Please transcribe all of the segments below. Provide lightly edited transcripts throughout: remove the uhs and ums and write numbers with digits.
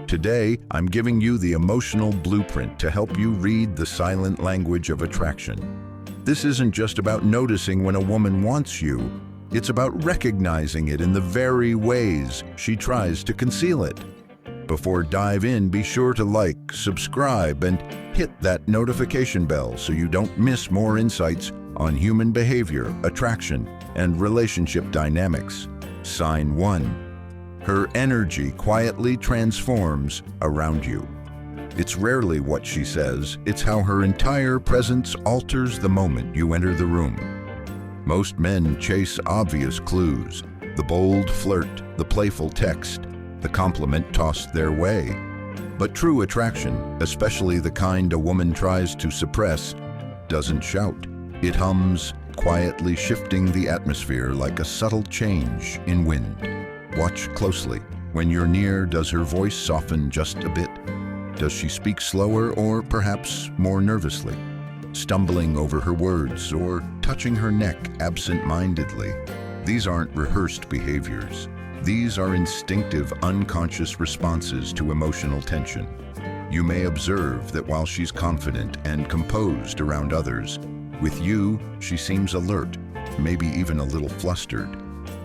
Today, I'm giving you the emotional blueprint to help you read the silent language of attraction. This isn't just about noticing when a woman wants you. It's about recognizing it in the very ways she tries to conceal it. Before dive in, be sure to like, subscribe, and hit that notification bell so you don't miss more insights on human behavior, attraction, and relationship dynamics. Sign 1. Her energy quietly transforms around you. It's rarely what she says, it's how her entire presence alters the moment you enter the room. Most men chase obvious clues, the bold flirt, the playful text, the compliment tossed their way. But true attraction, especially the kind a woman tries to suppress, doesn't shout. It hums, quietly shifting the atmosphere like a subtle change in wind. Watch closely. When you're near, does her voice soften just a bit? Does she speak slower or perhaps more nervously, stumbling over her words or touching her neck absent-mindedly? These aren't rehearsed behaviors. These are instinctive, unconscious responses to emotional tension. You may observe that while she's confident and composed around others, with you, she seems alert, maybe even a little flustered.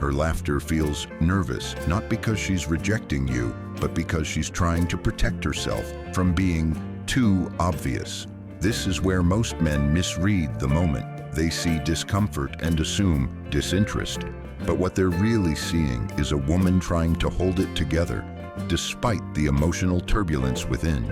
Her laughter feels nervous, not because she's rejecting you, but because she's trying to protect herself from being too obvious. This is where most men misread the moment. They see discomfort and assume disinterest. But what they're really seeing is a woman trying to hold it together, despite the emotional turbulence within.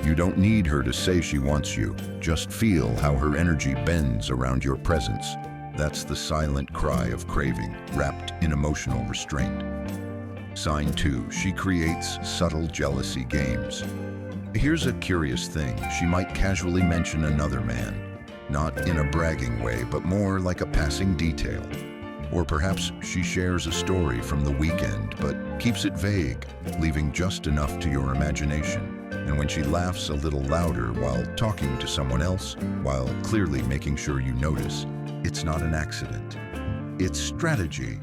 You don't need her to say she wants you. Just feel how her energy bends around your presence. That's the silent cry of craving, wrapped in emotional restraint. Sign 2. She creates subtle jealousy games. Here's a curious thing. She might casually mention another man, not in a bragging way, but more like a passing detail. Or perhaps she shares a story from the weekend, but keeps it vague, leaving just enough to your imagination. And when she laughs a little louder while talking to someone else, while clearly making sure you notice, it's not an accident. It's strategy.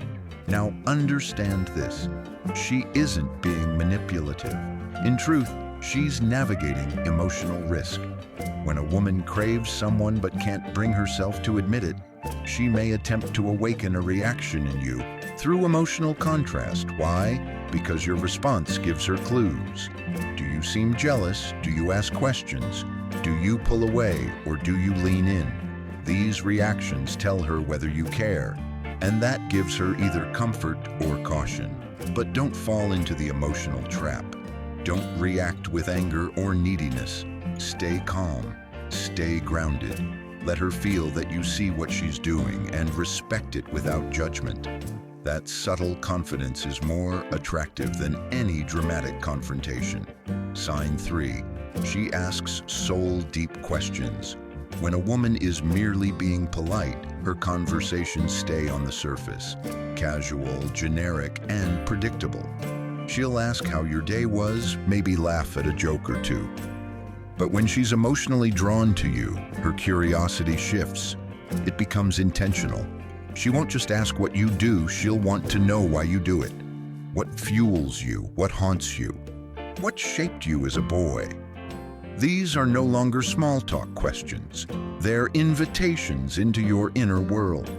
Now understand this. She isn't being manipulative. In truth, she's navigating emotional risk. When a woman craves someone but can't bring herself to admit it, she may attempt to awaken a reaction in you through emotional contrast. Why? Because your response gives her clues. Do you seem jealous? Do you ask questions? Do you pull away or do you lean in? These reactions tell her whether you care, and that gives her either comfort or caution. But don't fall into the emotional trap. Don't react with anger or neediness. Stay calm. Stay grounded. Let her feel that you see what she's doing and respect it without judgment. That subtle confidence is more attractive than any dramatic confrontation. Sign 3. She asks soul-deep questions. When a woman is merely being polite, her conversations stay on the surface, casual, generic, and predictable. She'll ask how your day was, maybe laugh at a joke or two. But when she's emotionally drawn to you, her curiosity shifts. It becomes intentional. She won't just ask what you do, she'll want to know why you do it. What fuels you? What haunts you? What shaped you as a boy? These are no longer small talk questions. They're invitations into your inner world.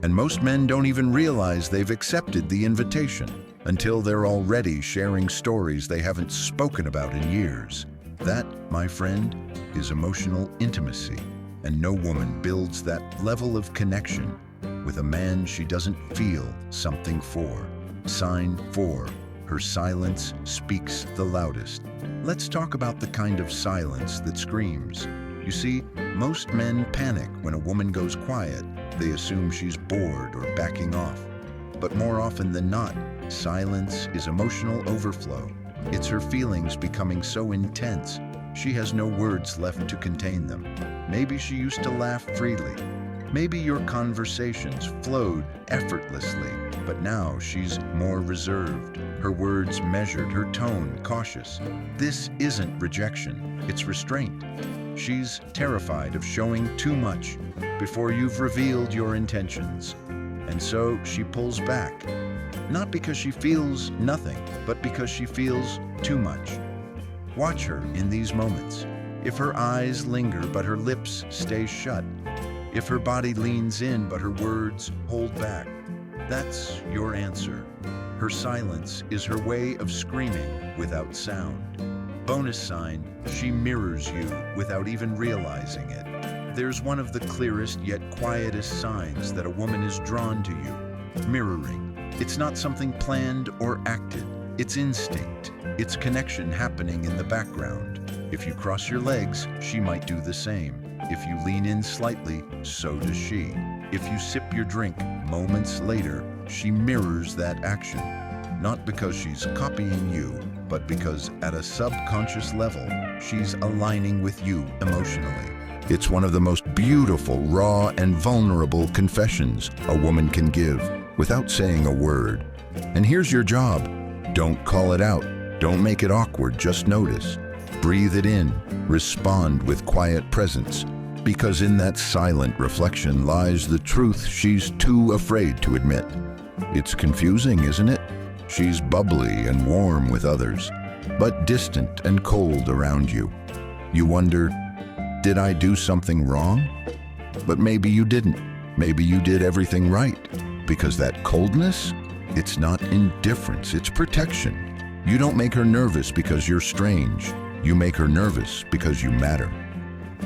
And most men don't even realize they've accepted the invitation until they're already sharing stories they haven't spoken about in years. That, my friend, is emotional intimacy. And no woman builds that level of connection with a man she doesn't feel something for. Sign 4. Her silence speaks the loudest. Let's talk about the kind of silence that screams. You see, most men panic when a woman goes quiet. They assume she's bored or backing off. But more often than not, silence is emotional overflow. It's her feelings becoming so intense, she has no words left to contain them. Maybe she used to laugh freely. Maybe your conversations flowed effortlessly, but now she's more reserved. Her words measured, her tone cautious. This isn't rejection, it's restraint. She's terrified of showing too much before you've revealed your intentions. And so she pulls back, not because she feels nothing, but because she feels too much. Watch her in these moments. If her eyes linger but her lips stay shut, if her body leans in but her words hold back, that's your answer. Her silence is her way of screaming without sound. Bonus sign, she mirrors you without even realizing it. There's one of the clearest yet quietest signs that a woman is drawn to you. Mirroring. It's not something planned or acted. It's instinct. It's connection happening in the background. If you cross your legs, she might do the same. If you lean in slightly, so does she. If you sip your drink, moments later, she mirrors that action. Not because she's copying you, but because at a subconscious level, she's aligning with you emotionally. It's one of the most beautiful, raw, and vulnerable confessions a woman can give without saying a word. And here's your job. Don't call it out. Don't make it awkward, just notice. Breathe it in. Respond with quiet presence. Because in that silent reflection lies the truth she's too afraid to admit. It's confusing, isn't it? She's bubbly and warm with others, but distant and cold around you. You wonder, did I do something wrong? But maybe you didn't. Maybe you did everything right. Because that coldness, it's not indifference, it's protection. You don't make her nervous because you're strange. You make her nervous because you matter.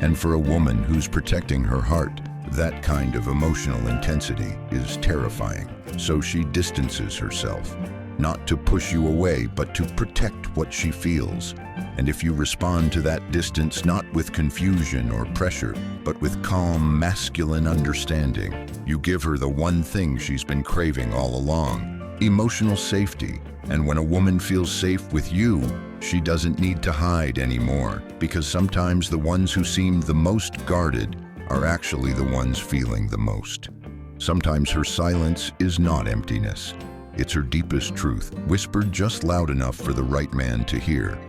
And for a woman who's protecting her heart, that kind of emotional intensity is terrifying. So she distances herself, not to push you away, but to protect what she feels. And if you respond to that distance not with confusion or pressure, but with calm, masculine understanding, you give her the one thing she's been craving all along: emotional safety. And when a woman feels safe with you, she doesn't need to hide anymore, because sometimes the ones who seem the most guarded are actually the ones feeling the most. Sometimes her silence is not emptiness. It's her deepest truth, whispered just loud enough for the right man to hear.